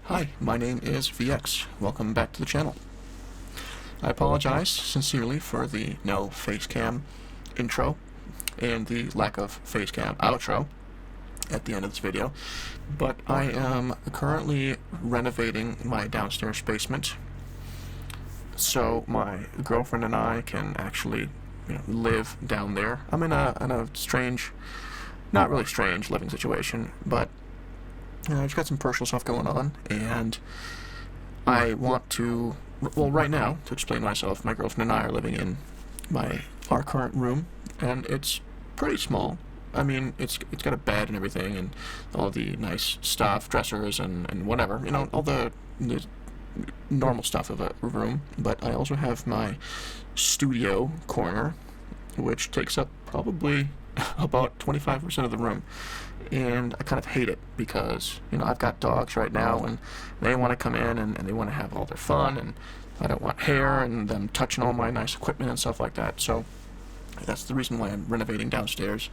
Hi, my name is VX. Welcome back to the channel. I apologize sincerely for the no face cam intro and the lack of face cam outro at the end of this video, but I am currently renovating my downstairs basement so my girlfriend and I can actually live down there. I'm in a strange, not really strange living situation, but I just got some personal stuff going on, and I want to, well, right now, to explain myself, my girlfriend and I are living in our current room, and it's pretty small. I mean, it's got a bed and everything, and all the nice stuff, dressers and whatever, all the normal stuff of a room. But I also have my studio corner, which takes up probably about 25% of the room, and I kind of hate it because I've got dogs right now and they want to come in and they want to have all their fun, and I don't want hair and them touching all my nice equipment and stuff like that. So that's the reason why I'm renovating downstairs,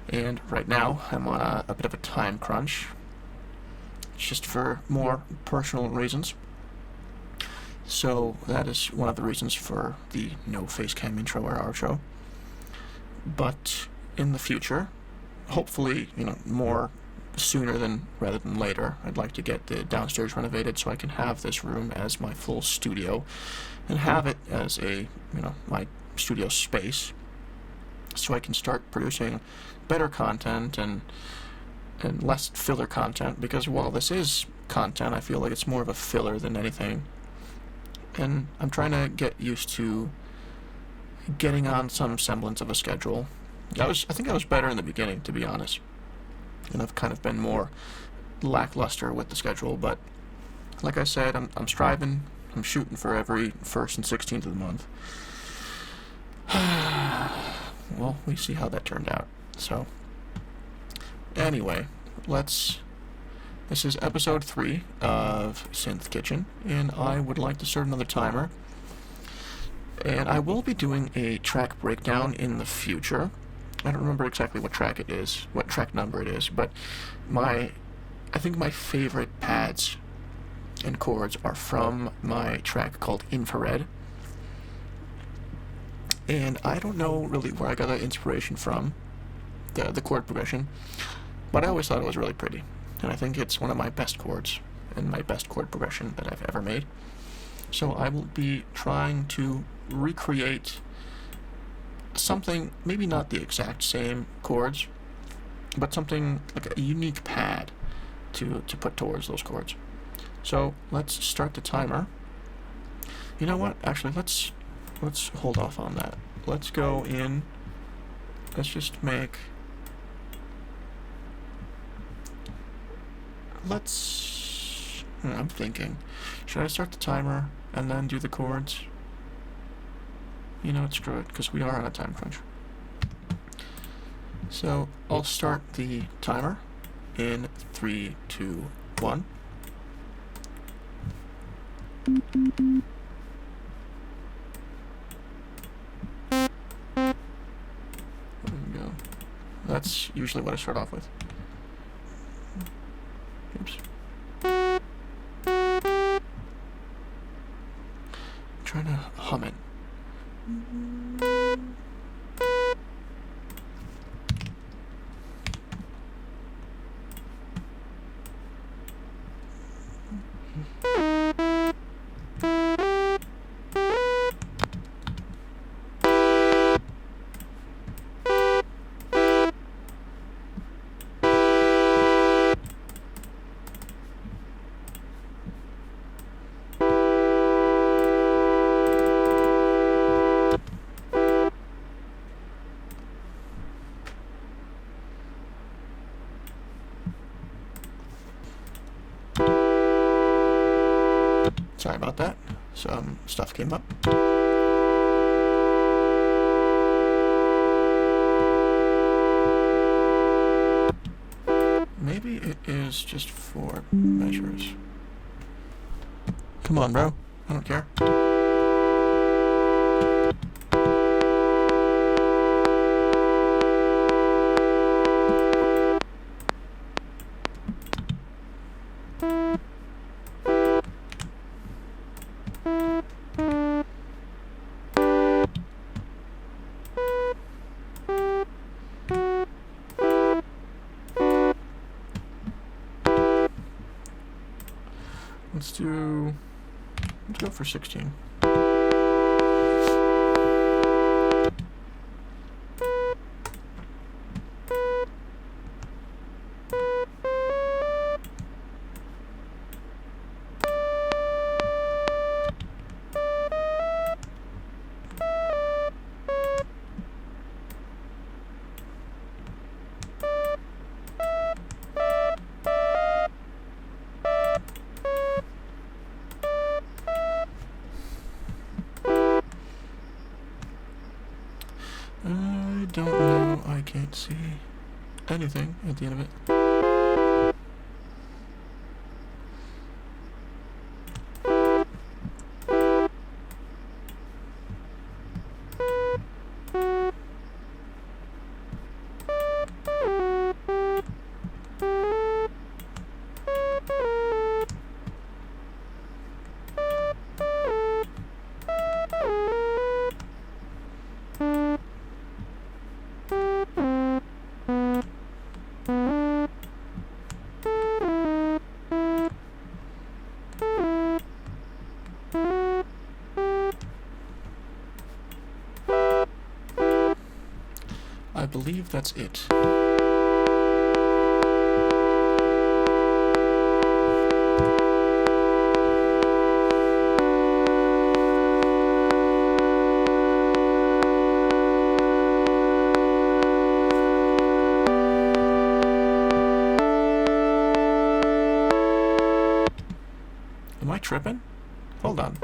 and right now I'm on a bit of a time crunch. It's just for more personal reasons. So that is one of the reasons for the no face cam intro or outro. But in the future, hopefully, more sooner rather than later, I'd like to get the downstairs renovated so I can have this room as my full studio and have it as my studio space, so I can start producing better content and less filler content, because while this is content, I feel like it's more of a filler than anything, and I'm trying to get used to getting on some semblance of a schedule. I think I was better in the beginning, to be honest, and I've kind of been more lackluster with the schedule, but like I said, I'm striving, I'm shooting for every 1st and 16th of the month. Well, we see how that turned out. So anyway, this is episode 3 of Synth Kitchen, and I would like to start another timer, and I will be doing a track breakdown in the future. I don't remember exactly what track it is, what track number it is, but I think my favorite pads and chords are from my track called Infrared. And I don't know really where I got that inspiration from, the chord progression, but I always thought it was really pretty. And I think it's one of my best chords and my best chord progression that I've ever made. So I will be trying to recreate something, maybe not the exact same chords, but something like a unique pad to put towards those chords. So let's start the timer. You know what? Actually, let's hold off on that. Let's go in. Let's just make. I'm thinking. Should I start the timer and then do the chords? Screw it, because we are on a time crunch. So I'll start the timer in 3, 2, 1. There we go. That's usually what I start off with. Oops. I'm trying to hum it. Sorry about that. Some stuff came up. Maybe it is just for measures. Come on, bro. I don't care. Let's go for 16. I don't know, I can't see anything at the end of it. I believe that's it. Am I tripping? Hold on.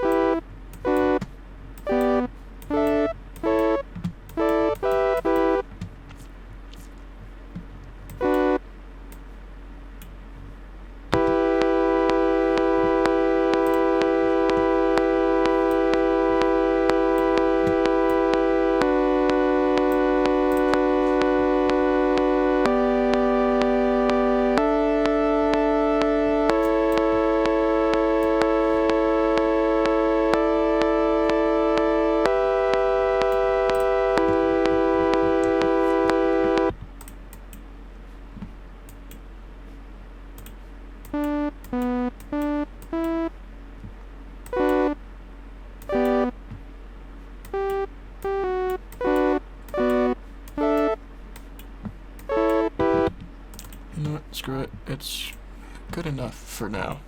You know what? Screw it. It's good enough for now.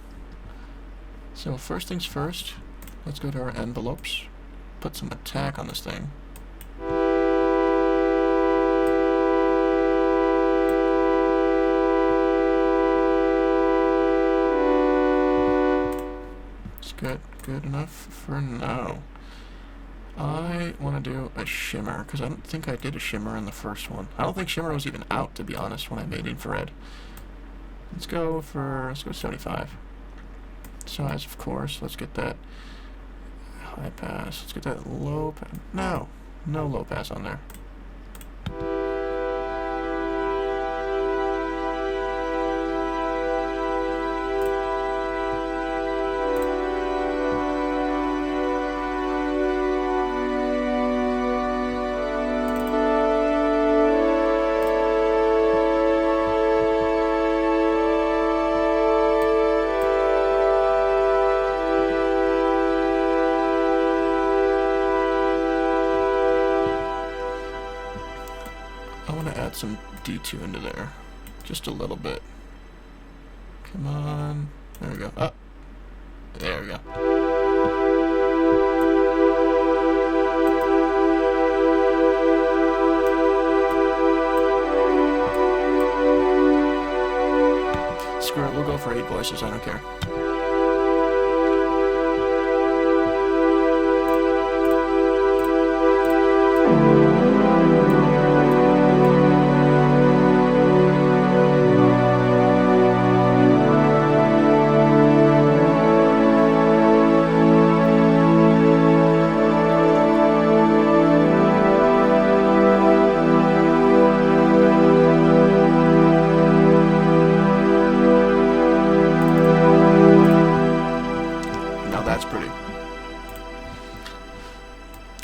So first things first, let's go to our envelopes, put some attack on this thing. It's good enough for now. I want to do a shimmer, because I don't think I did a shimmer in the first one. I don't think shimmer was even out, to be honest, when I made infrared. Let's go 75. Size, of course. Let's get that high pass. Let's get that low pass. No low pass on there. I want to add some D2 into there. Just a little bit. Come on. There we go. Oh. There we go. Screw it, we'll go for 8 voices, I don't care.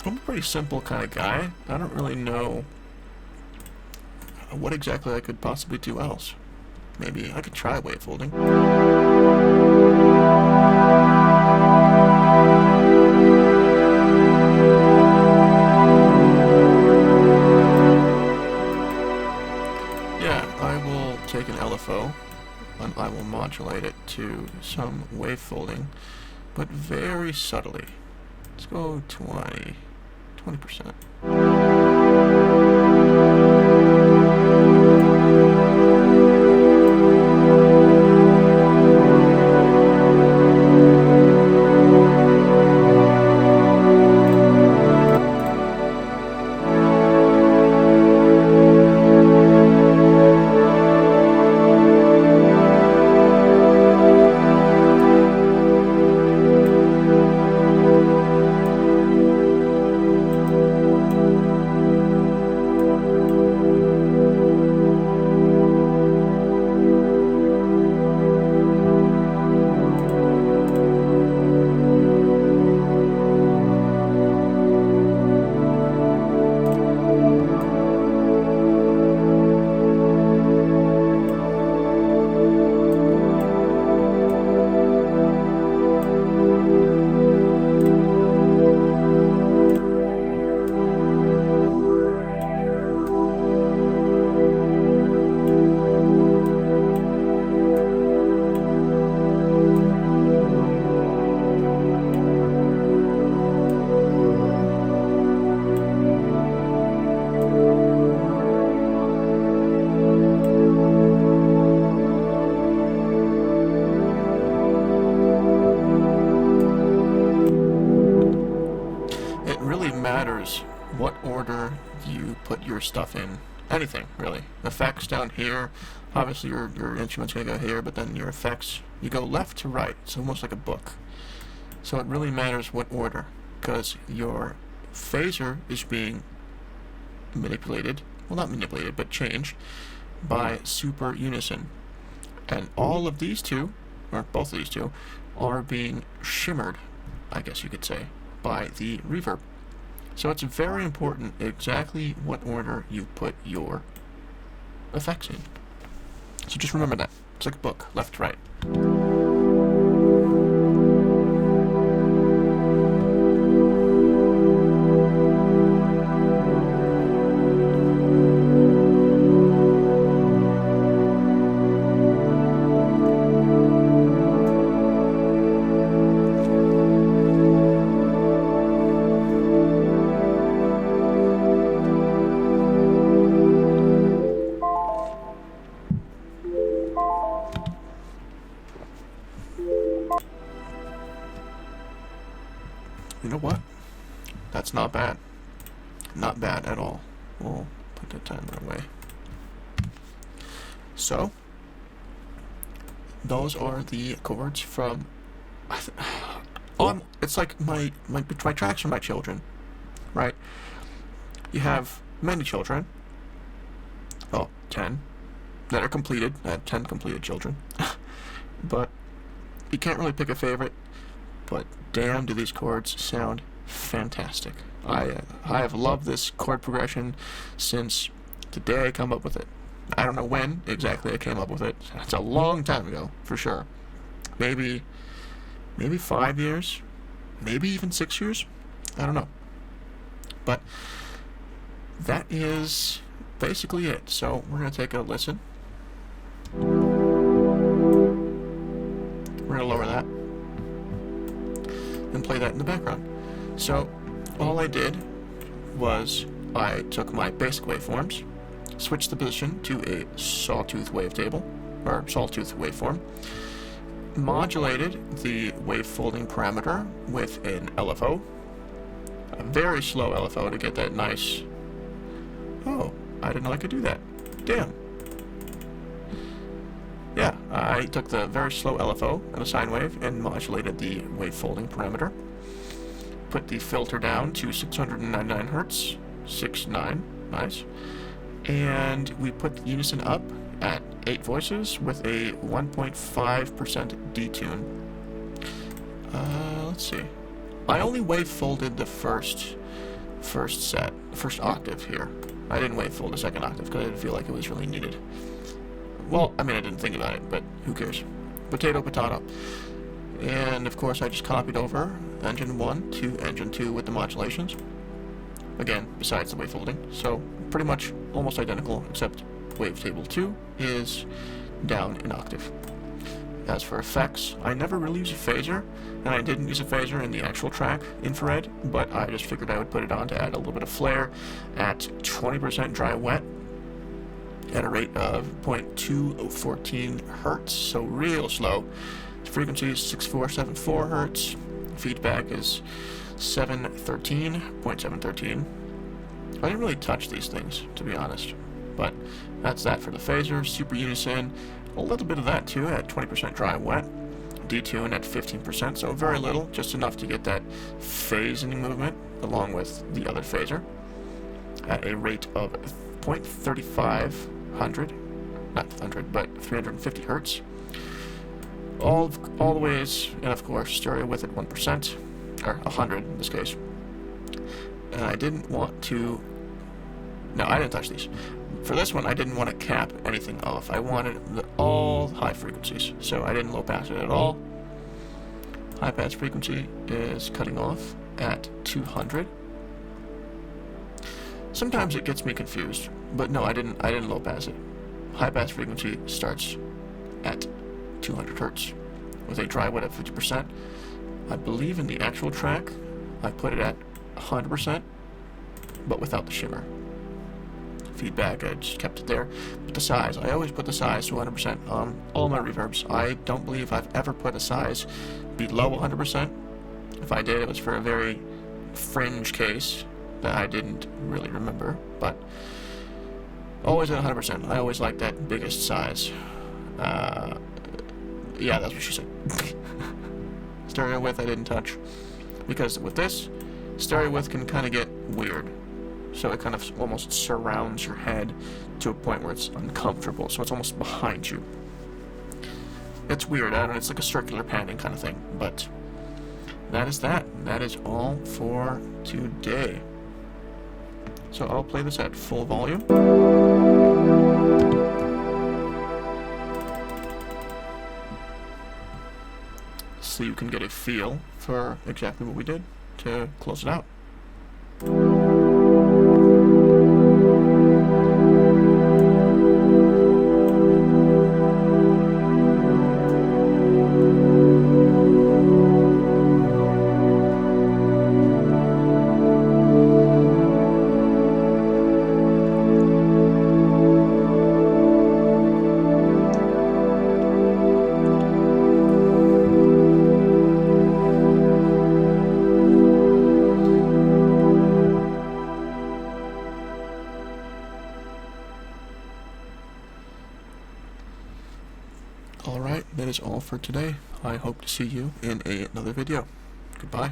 I'm a pretty simple kind of guy. I don't really know what exactly I could possibly do else. Maybe I could try wave folding. some wave folding, but very subtly. Let's go 20%. Matters what order you put your stuff in. Anything, really. Effects down here, obviously your instrument's going to go here, but then your effects, you go left to right. It's almost like a book. So it really matters what order, because your phaser is being manipulated, well, not manipulated, but changed by super unison. And all of these two, or both of these two, are being shimmered, I guess you could say, by the reverb. So it's very important exactly what order you put your effects in. So just remember that. It's like a book, left to right. You know what? That's not bad. Not bad at all. We'll put the timer away. So, those are the chords from... it's like my tracks are my children, right? You have many children. Well, 10 that are completed. I have 10 completed children. But you can't really pick a favorite. But damn, do these chords sound fantastic. I have loved this chord progression since the day I come up with it. I don't know when exactly I came up with it. It's a long time ago, for sure. Maybe 5 years, maybe even 6 years. I don't know. But that is basically it. So we're going to take a listen. We're going to lower that and play that in the background. So all I did was I took my basic waveforms, switched the position to a sawtooth wavetable, or sawtooth waveform, modulated the wave folding parameter with an LFO, a very slow LFO to get that nice... Oh, I didn't know I could do that. Damn. Yeah, I took the very slow LFO and a sine wave and modulated the wave folding parameter. Put the filter down to 699 Hertz, 6.9, nice. And we put the unison up at 8 voices with a 1.5% detune. Let's see. I only wave folded the first octave here. I didn't wave fold the second octave because I didn't feel like it was really needed. Well, I mean, I didn't think about it, but who cares? Potato, potato. And, of course, I just copied over engine 1 to engine 2 with the modulations. Again, besides the wave folding. So, pretty much almost identical, except wavetable 2 is down an octave. As for effects, I never really use a phaser, and I didn't use a phaser in the actual track, infrared, but I just figured I would put it on to add a little bit of flair at 20% dry wet at a rate of 0.214 hertz, so real slow. The frequency is 6474 hertz. Feedback is 713.713. I didn't really touch these things, to be honest, but that's that for the phaser. Super unison, a little bit of that too at 20% dry wet. Detune at 15%, so very little, just enough to get that phasing movement along with the other phaser at a rate of 0.3500, not 100, but 350 hertz. All the ways, and of course stereo width at 1%, or 100 in this case. And I didn't want to, no, I didn't touch these. For this one, I didn't want to cap anything off. I wanted all high frequencies, so I didn't low pass it at all. High pass frequency is cutting off at 200. Sometimes it gets me confused, but no, I didn't low pass it. High pass frequency starts at 200 hertz with a dry wet at 50%. I believe in the actual track, I put it at 100%, but without the shimmer. Feedback, I just kept it there. But the size, I always put the size to 100% on all my reverbs. I don't believe I've ever put a size below 100%. If I did, it was for a very fringe case that I didn't really remember, but always at 100%. I always like that biggest size. Yeah, that's what she said. Stereo width I didn't touch, because with this, stereo width can kind of get weird. So it kind of almost surrounds your head to a point where it's uncomfortable, so it's almost behind you. It's weird, I don't know, it's like a circular panning kind of thing, but that is that. That is all for today. So I'll play this at full volume. So you can get a feel for exactly what we did to close it out. Alright, that is all for today. I hope to see you in another video. Goodbye.